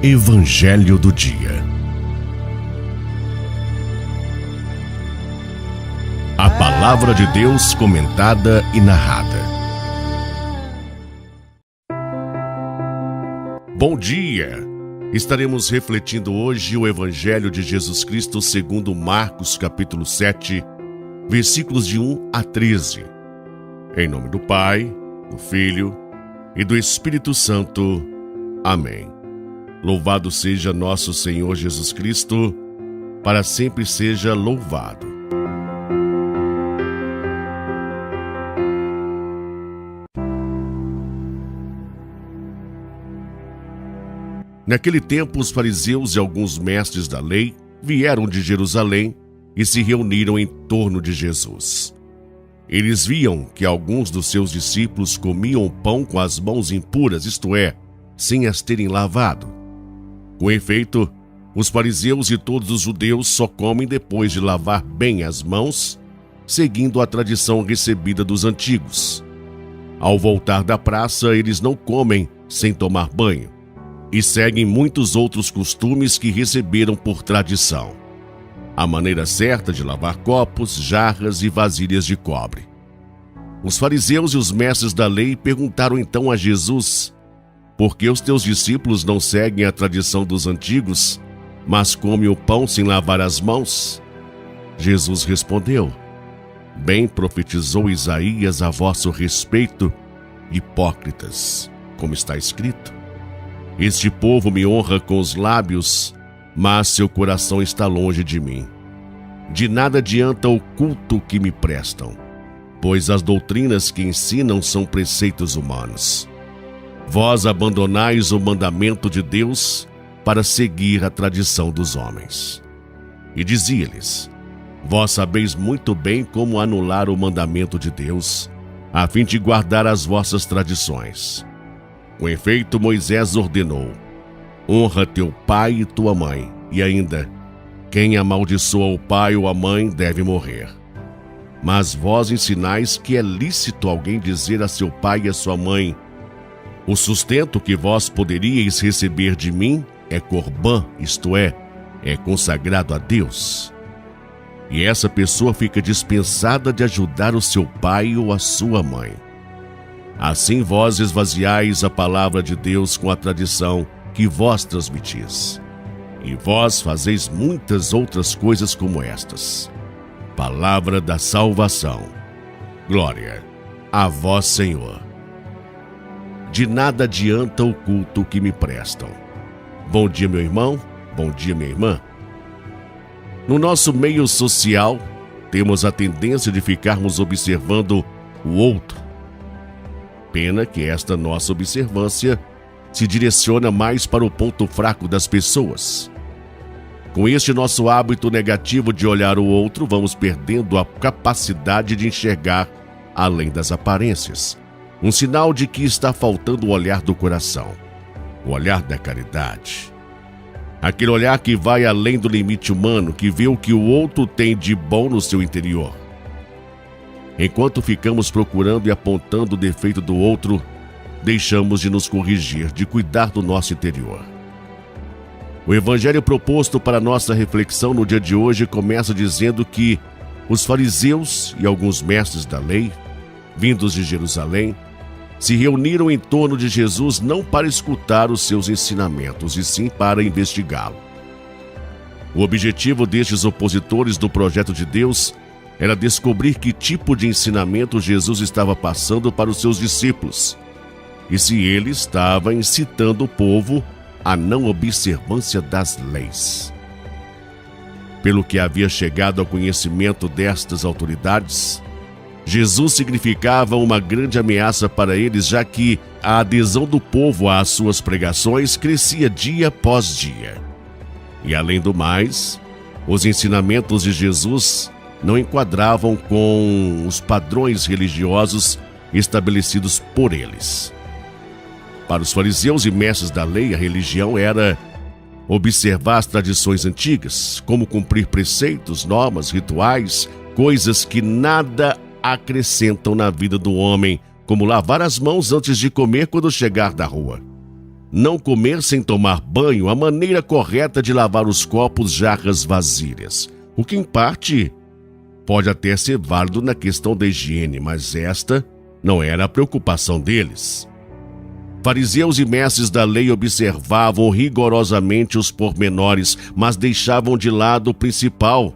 Evangelho do Dia. A Palavra de Deus comentada e narrada. Bom dia! Estaremos refletindo hoje o Evangelho de Jesus Cristo segundo Marcos, capítulo 7, versículos de 1 a 13. Em nome do Pai, do Filho e do Espírito Santo. Amém. Louvado seja nosso Senhor Jesus Cristo, para sempre seja louvado. Naquele tempo, os fariseus e alguns mestres da lei vieram de Jerusalém e se reuniram em torno de Jesus. Eles viam que alguns dos seus discípulos comiam pão com as mãos impuras, isto é, sem as terem lavado. Com efeito, os fariseus e todos os judeus só comem depois de lavar bem as mãos, seguindo a tradição recebida dos antigos. Ao voltar da praça, eles não comem sem tomar banho, e seguem muitos outros costumes que receberam por tradição. A maneira certa de lavar copos, jarras e vasilhas de cobre. Os fariseus e os mestres da lei perguntaram então a Jesus: por que os teus discípulos não seguem a tradição dos antigos, mas comem o pão sem lavar as mãos? Jesus respondeu: bem profetizou Isaías a vosso respeito, hipócritas, como está escrito: este povo me honra com os lábios, mas seu coração está longe de mim. De nada adianta o culto que me prestam, pois as doutrinas que ensinam são preceitos humanos. Vós abandonais o mandamento de Deus para seguir a tradição dos homens. E dizia-lhes: vós sabeis muito bem como anular o mandamento de Deus, a fim de guardar as vossas tradições. Com efeito, Moisés ordenou: honra teu pai e tua mãe, e ainda, quem amaldiçoa o pai ou a mãe deve morrer. Mas vós ensinais que é lícito alguém dizer a seu pai e a sua mãe: o sustento que vós poderíeis receber de mim é corbã, isto é consagrado a Deus. E essa pessoa fica dispensada de ajudar o seu pai ou a sua mãe. Assim vós esvaziais a palavra de Deus com a tradição que vós transmitis. E vós fazeis muitas outras coisas como estas. Palavra da salvação. Glória a vós, Senhor. De nada adianta o culto que me prestam. Bom dia, meu irmão. Bom dia, minha irmã. No nosso meio social, temos a tendência de ficarmos observando o outro. Pena que esta nossa observância se direciona mais para o ponto fraco das pessoas. Com este nosso hábito negativo de olhar o outro, vamos perdendo a capacidade de enxergar além das aparências. Um sinal de que está faltando o olhar do coração, o olhar da caridade. Aquele olhar que vai além do limite humano, que vê o que o outro tem de bom no seu interior. Enquanto ficamos procurando e apontando o defeito do outro, deixamos de nos corrigir, de cuidar do nosso interior. O evangelho proposto para nossa reflexão no dia de hoje começa dizendo que os fariseus e alguns mestres da lei, vindos de Jerusalém, se reuniram em torno de Jesus não para escutar os seus ensinamentos, e sim para investigá-lo. O objetivo destes opositores do projeto de Deus era descobrir que tipo de ensinamento Jesus estava passando para os seus discípulos, e se ele estava incitando o povo à não observância das leis. Pelo que havia chegado ao conhecimento destas autoridades, Jesus significava uma grande ameaça para eles, já que a adesão do povo às suas pregações crescia dia após dia. E além do mais, os ensinamentos de Jesus não enquadravam com os padrões religiosos estabelecidos por eles. Para os fariseus e mestres da lei, a religião era observar as tradições antigas, como cumprir preceitos, normas, rituais, coisas que nada acrescentam na vida do homem, como lavar as mãos antes de comer quando chegar da rua. não comer sem tomar banho a maneira correta de lavar os copos, jarras, vasilhas, o que em parte pode até ser válido na questão da higiene, mas esta não era a preocupação deles. Fariseus e mestres da lei observavam rigorosamente os pormenores, mas deixavam de lado o principal,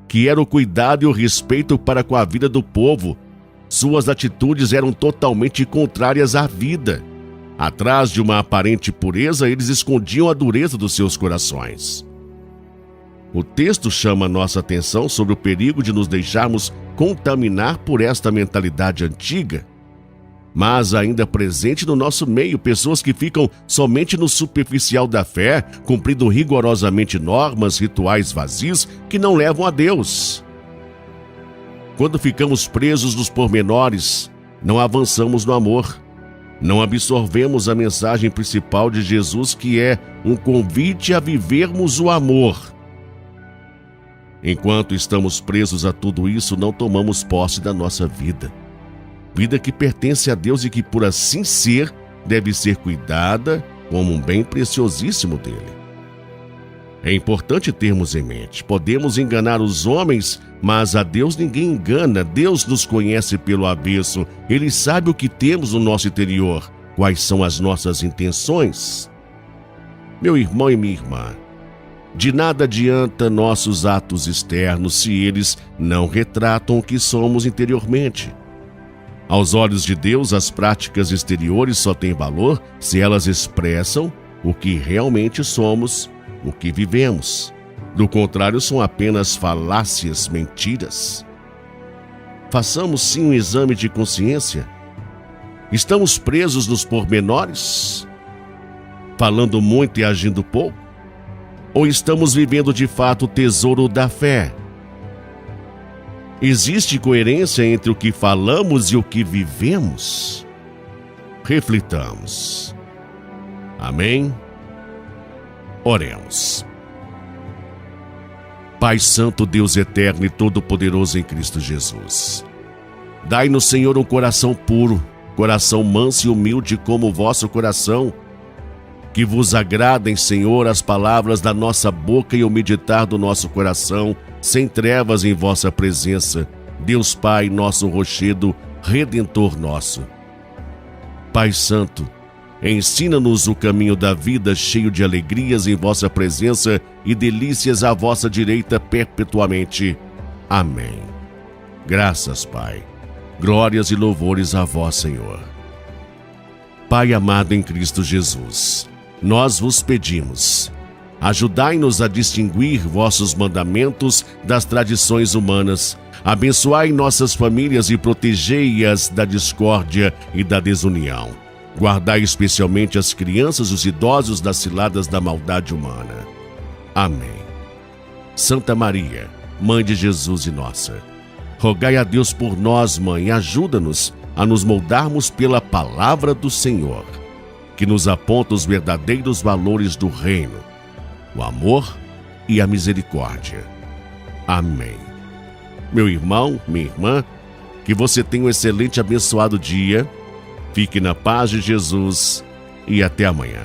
que era o cuidado e o respeito para com a vida do povo. Suas atitudes eram totalmente contrárias à vida. Atrás de uma aparente pureza, eles escondiam a dureza dos seus corações. O texto chama nossa atenção sobre o perigo de nos deixarmos contaminar por esta mentalidade antiga, mas ainda presente no nosso meio, pessoas que ficam somente no superficial da fé, cumprindo rigorosamente normas, rituais vazios que não levam a Deus. Quando ficamos presos nos pormenores, não avançamos no amor. Não absorvemos a mensagem principal de Jesus, que é um convite a vivermos o amor. Enquanto estamos presos a tudo isso, não tomamos posse da nossa vida. Vida que pertence a Deus e que, por assim ser, deve ser cuidada como um bem preciosíssimo dele. É importante termos em mente: podemos enganar os homens, mas a Deus ninguém engana. Deus nos conhece pelo avesso. Ele sabe o que temos no nosso interior, quais são as nossas intenções. Meu irmão e minha irmã, de nada adianta nossos atos externos se eles não retratam o que somos interiormente. Aos olhos de Deus, as práticas exteriores só têm valor se elas expressam o que realmente somos, o que vivemos. Do contrário, são apenas falácias, mentiras. Façamos sim um exame de consciência. Estamos presos nos pormenores, falando muito e agindo pouco? Ou estamos vivendo de fato o tesouro da fé? Existe coerência entre o que falamos e o que vivemos? Reflitamos. Amém? Oremos. Pai Santo, Deus eterno e todo-poderoso em Cristo Jesus, dai-nos, Senhor, um coração puro, coração manso e humilde como o vosso coração, que vos agradem, Senhor, as palavras da nossa boca e o meditar do nosso coração, sem trevas em vossa presença, Deus Pai, nosso rochedo, Redentor nosso. Pai Santo, ensina-nos o caminho da vida, cheio de alegrias em vossa presença e delícias à vossa direita perpetuamente. Amém. Graças, Pai. Glórias e louvores a vós, Senhor. Pai amado em Cristo Jesus, nós vos pedimos: ajudai-nos a distinguir vossos mandamentos das tradições humanas. Abençoai nossas famílias e protegei-as da discórdia e da desunião. Guardai especialmente as crianças e os idosos das ciladas da maldade humana. Amém. Santa Maria, Mãe de Jesus e nossa, rogai a Deus por nós, Mãe, ajuda-nos a nos moldarmos pela palavra do Senhor, que nos aponta os verdadeiros valores do reino, o amor e a misericórdia. Amém. Meu irmão, minha irmã, que você tenha um excelente e abençoado dia. Fique na paz de Jesus e até amanhã.